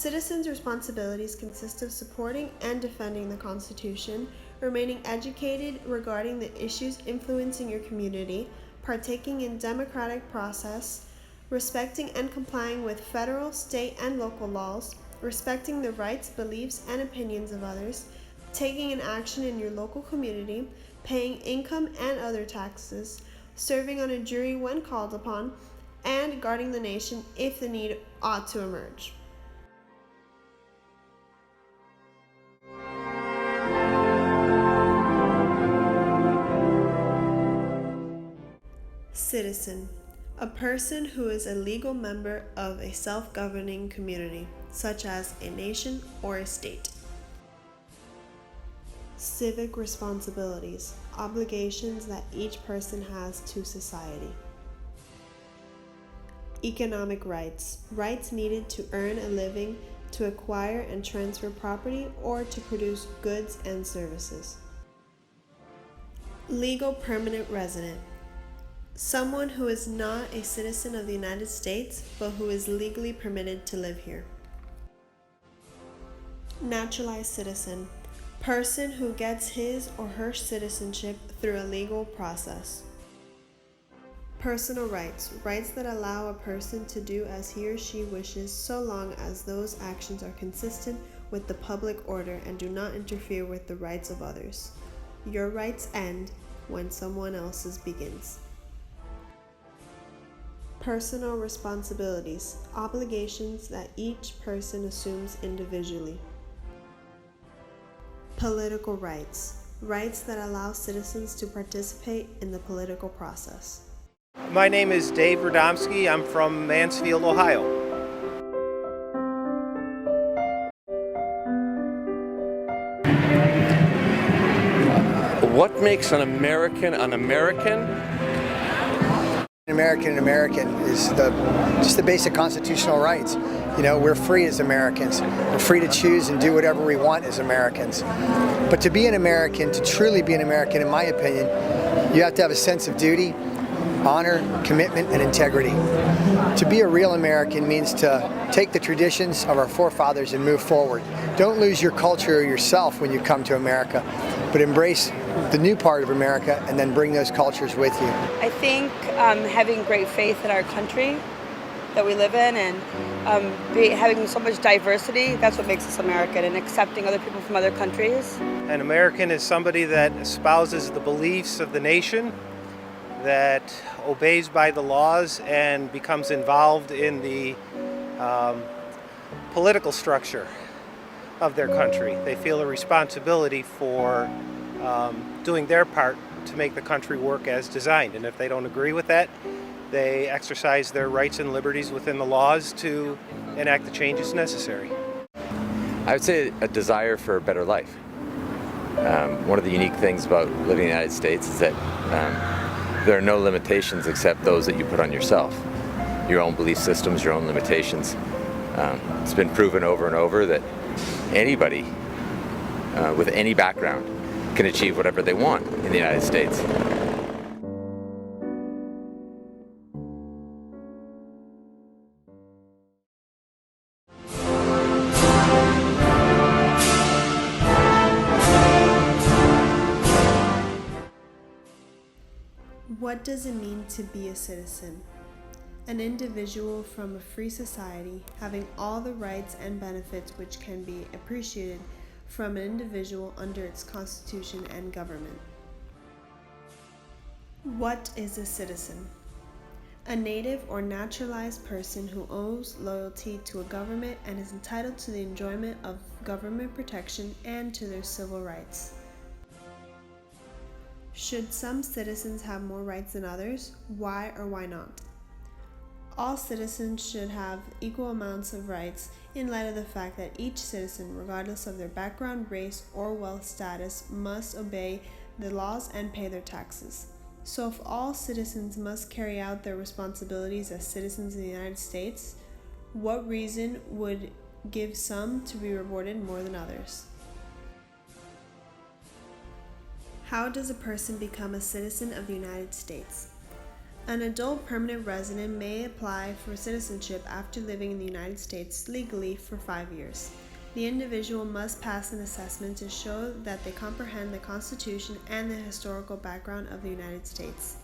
Citizens' responsibilities consist of supporting and defending the Constitution, remaining educated regarding the issues influencing your community, partaking in democratic process, respecting and complying with federal, state, and local laws, respecting the rights, beliefs, and opinions of others, taking an action in your local community, paying income and other taxes, serving on a jury when called upon, and guarding the nation if the need ought to emerge. Citizen, a person who is a legal member of a self-governing community, such as a nation or a state. Civic responsibilities, obligations that each person has to society. Economic rights, rights needed to earn a living, to acquire and transfer property, or to produce goods and services. Legal permanent resident, someone who is not a citizen of the United States, but who is legally permitted to live here. Naturalized citizen, person who gets his or her citizenship through a legal process. Personal rights, rights that allow a person to do as he or she wishes so long as those actions are consistent with the public order and do not interfere with the rights of others. Your rights end when someone else's begins. Personal responsibilities, obligations that each person assumes individually. Political rights, rights that allow citizens to participate in the political process. My name is Dave Radomski. I'm from Mansfield, Ohio. What makes an American an American? An American is just the basic constitutional rights. You know, we're free as Americans. We're free to choose and do whatever we want as Americans. But to be an American, to truly be an American, in my opinion, you have to have a sense of duty, honor, commitment, and integrity. To be a real American means to take the traditions of our forefathers and move forward. Don't lose your culture or yourself when you come to America, but embrace the new part of America and then bring those cultures with you. I think having great faith in our country that we live in and having so much diversity, that's what makes us American, and accepting other people from other countries. An American is somebody that espouses the beliefs of the nation, that obeys by the laws and becomes involved in the political structure of their country. They feel a responsibility for doing their part to make the country work as designed, and if they don't agree with that, they exercise their rights and liberties within the laws to enact the changes necessary. I would say a desire for a better life. One of the unique things about living in the United States is that there are no limitations except those that you put on yourself. Your own belief systems, your own limitations. It's been proven over and over that anybody with any background can achieve whatever they want in the United States. What does it mean to be a citizen? An individual from a free society having all the rights and benefits which can be appreciated from an individual under its constitution and government. What is a citizen? A native or naturalized person who owes loyalty to a government and is entitled to the enjoyment of government protection and to their civil rights. Should some citizens have more rights than others? Why or why not? All citizens should have equal amounts of rights in light of the fact that each citizen, regardless of their background, race, or wealth status, must obey the laws and pay their taxes. So if all citizens must carry out their responsibilities as citizens of the United States, what reason would give some to be rewarded more than others? How does a person become a citizen of the United States? An adult permanent resident may apply for citizenship after living in the United States legally for 5 years. The individual must pass an assessment to show that they comprehend the Constitution and the historical background of the United States.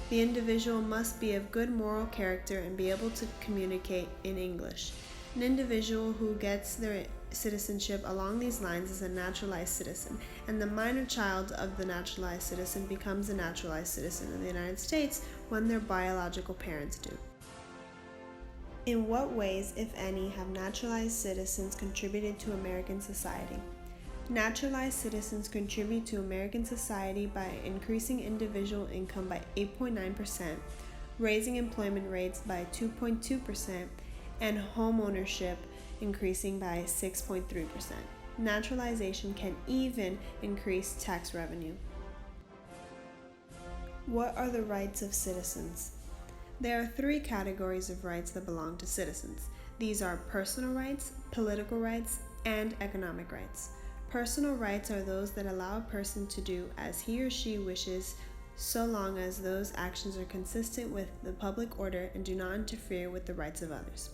The individual must be of good moral character and be able to communicate in English. An individual who gets their citizenship along these lines is a naturalized citizen, and the minor child of the naturalized citizen becomes a naturalized citizen of the United States when their biological parents do. In what ways, if any, have naturalized citizens contributed to American society? Naturalized citizens contribute to American society by increasing individual income by 8.9%, raising employment rates by 2.2%, and home ownership increasing by 6.3%. Naturalization can even increase tax revenue. What are the rights of citizens? There are 3 categories of rights that belong to citizens. These are personal rights, political rights, and economic rights. Personal rights are those that allow a person to do as he or she wishes, so long as those actions are consistent with the public order and do not interfere with the rights of others.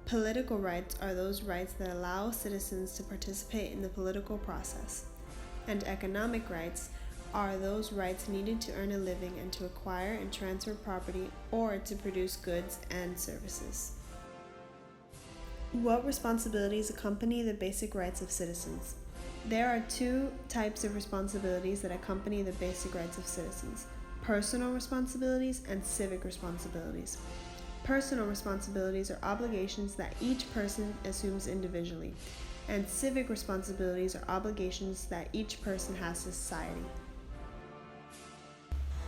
Political rights are those rights that allow citizens to participate in the political process. And economic rights are those rights needed to earn a living and to acquire and transfer property or to produce goods and services. What responsibilities accompany the basic rights of citizens? There are 2 types of responsibilities that accompany the basic rights of citizens: personal responsibilities and civic responsibilities. Personal responsibilities are obligations that each person assumes individually, and civic responsibilities are obligations that each person has to society.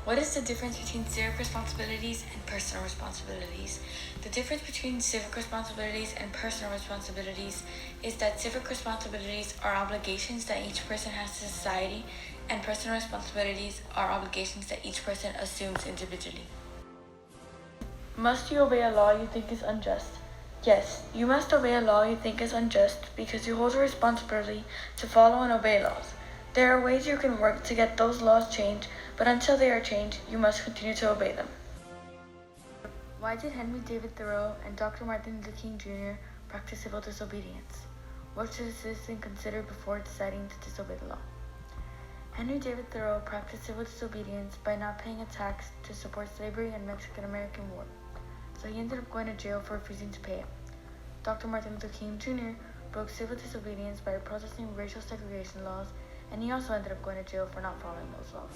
What is the difference between civic responsibilities and personal responsibilities? The difference between civic responsibilities and personal responsibilities is that civic responsibilities are obligations that each person has to society, and personal responsibilities are obligations that each person assumes individually. Must you obey a law you think is unjust? Yes, you must obey a law you think is unjust because you hold a responsibility to follow and obey laws. There are ways you can work to get those laws changed, but until they are changed, you must continue to obey them. Why did Henry David Thoreau and Dr. Martin Luther King Jr. practice civil disobedience? What should a citizen consider before deciding to disobey the law? Henry David Thoreau practiced civil disobedience by not paying a tax to support slavery and Mexican-American War, so he ended up going to jail for refusing to pay it. Dr. Martin Luther King Jr. broke civil disobedience by protesting racial segregation laws, and he also ended up going to jail for not following those laws.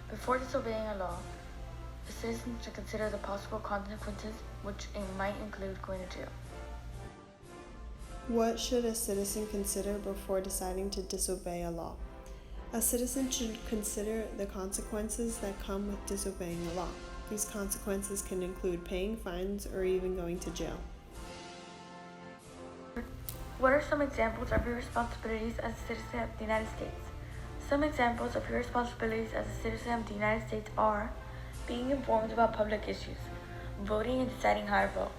Before disobeying a law, a citizen should consider the possible consequences, which might include going to jail. What should a citizen consider before deciding to disobey a law? A citizen should consider the consequences that come with disobeying a law. These consequences can include paying fines or even going to jail. What are some examples of your responsibilities as a citizen of the United States? Some examples of your responsibilities as a citizen of the United States are being informed about public issues, voting and deciding how to vote,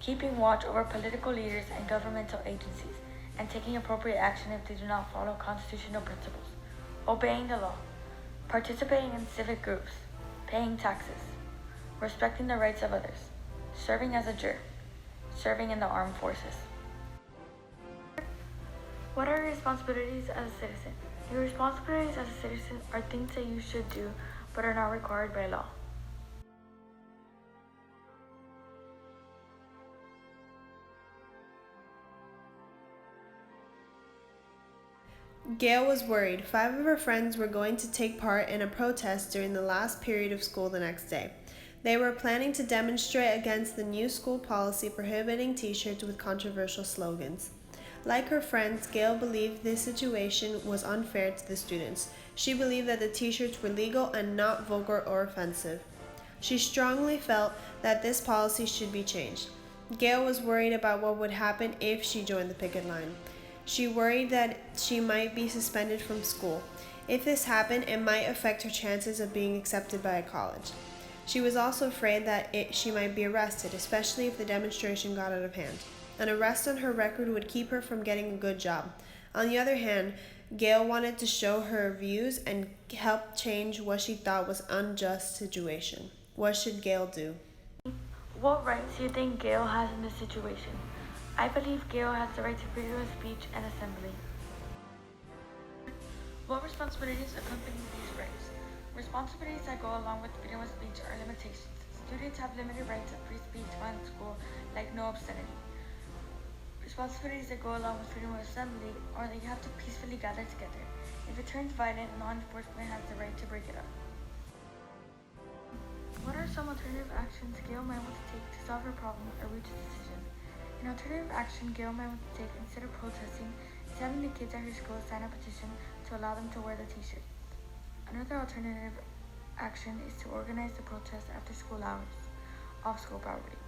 keeping watch over political leaders and governmental agencies, and taking appropriate action if they do not follow constitutional principles, obeying the law, participating in civic groups, paying taxes, respecting the rights of others, serving as a juror, serving in the armed forces. What are your responsibilities as a citizen? Your responsibilities as a citizen are things that you should do but are not required by law. Gail was worried. 5 of her friends were going to take part in a protest during the last period of school the next day. They were planning to demonstrate against the new school policy prohibiting t-shirts with controversial slogans. Like her friends, Gail believed this situation was unfair to the students. She believed that the t-shirts were legal and not vulgar or offensive. She strongly felt that this policy should be changed. Gail was worried about what would happen if she joined the picket line. She worried that she might be suspended from school. If this happened, it might affect her chances of being accepted by a college. She was also afraid that she might be arrested, especially if the demonstration got out of hand. An arrest on her record would keep her from getting a good job. On the other hand, Gail wanted to show her views and help change what she thought was an unjust situation. What should Gail do? What rights do you think Gail has in this situation? I believe Gail has the right to freedom of speech and assembly. What responsibilities accompany these rights? Responsibilities that go along with freedom of speech are limitations. Students have limited rights of free speech while in school, like no obscenity. Responsibilities that go along with freedom of assembly are that you have to peacefully gather together. If it turns violent, law enforcement has the right to break it up. What are some alternative actions Gail might want to take to solve her problem or reach a decision? An alternative action Gail might want to take instead of protesting is having the kids at her school sign a petition to allow them to wear the t-shirt. Another alternative action is to organize the protest after school hours, off school property.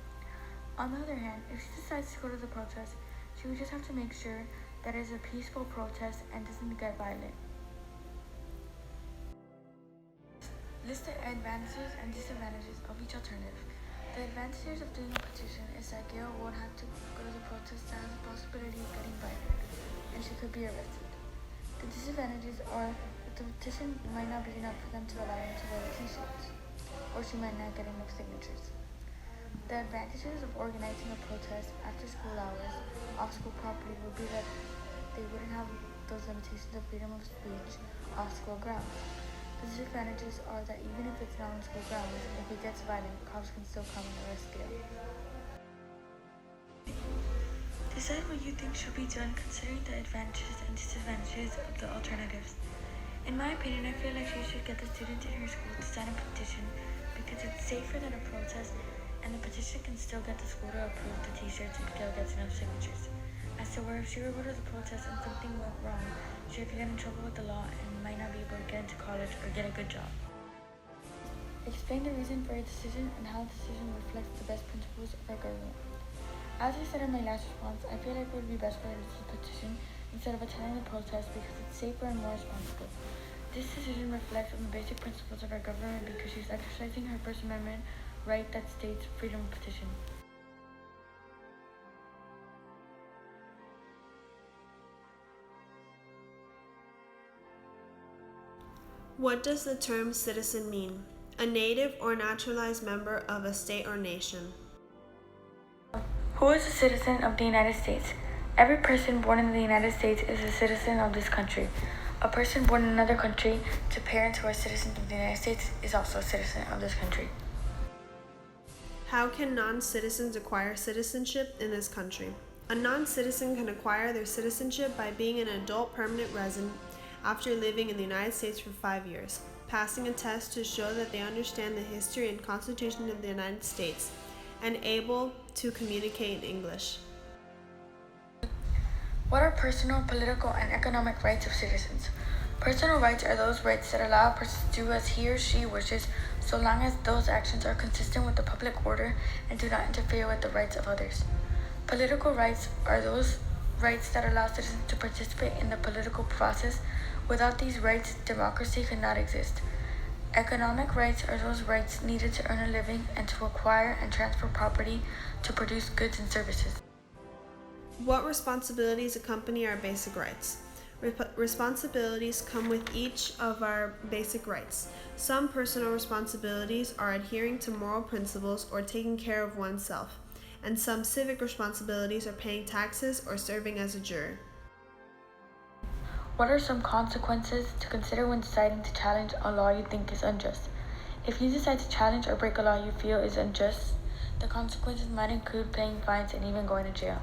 On the other hand, if she decides to go to the protest, she would just have to make sure that it is a peaceful protest and doesn't get violent. List the advantages and disadvantages of each alternative. The advantages of doing a petition is that Gail won't have to go to the protest that has the possibility of getting violent, and she could be arrested. The disadvantages are that the petition might not be enough for them to allow them to wear the t-shirts, or she might not get enough signatures. The advantages of organizing a protest after school hours, off school property, would be that they wouldn't have those limitations of freedom of speech off school grounds. The disadvantages are that even if it's not on school grounds, if it gets violent, cops can still come and arrest Gail. Decide what you think should be done considering the advantages and disadvantages of the alternatives. In my opinion, I feel like she should get the students in her school to sign a petition because it's safer than a protest, and the petition can still get the school to approve the t-shirts if Gail gets enough signatures. As to where if she were to go to the protest and something went wrong, she could get in trouble with the law and might not be able to get into college or get a good job. Explain the reason for your decision and how the decision reflects the best principles of our government. As I said in my last response, I feel like it would be best for her to petition instead of attending the protest because it's safer and more responsible. This decision reflects on the basic principles of our government because she's exercising her First Amendment right that states freedom of petition. What does the term citizen mean? A native or naturalized member of a state or nation. Who is a citizen of the United States? Every person born in the United States is a citizen of this country. A person born in another country to parents who are citizens of the United States is also a citizen of this country. How can non-citizens acquire citizenship in this country? A non-citizen can acquire their citizenship by being an adult permanent resident after living in the United States for 5 years, passing a test to show that they understand the history and Constitution of the United States, and able to communicate in English. What are personal, political, and economic rights of citizens? Personal rights are those rights that allow a person to do as he or she wishes, so long as those actions are consistent with the public order and do not interfere with the rights of others. Political rights are those rights that allow citizens to participate in the political process. Without these rights, democracy could not exist. Economic rights are those rights needed to earn a living and to acquire and transfer property to produce goods and services. What responsibilities accompany our basic rights? Responsibilities come with each of our basic rights. Some personal responsibilities are adhering to moral principles or taking care of oneself, and some civic responsibilities are paying taxes or serving as a juror. What are some consequences to consider when deciding to challenge a law you think is unjust? If you decide to challenge or break a law you feel is unjust, the consequences might include paying fines and even going to jail.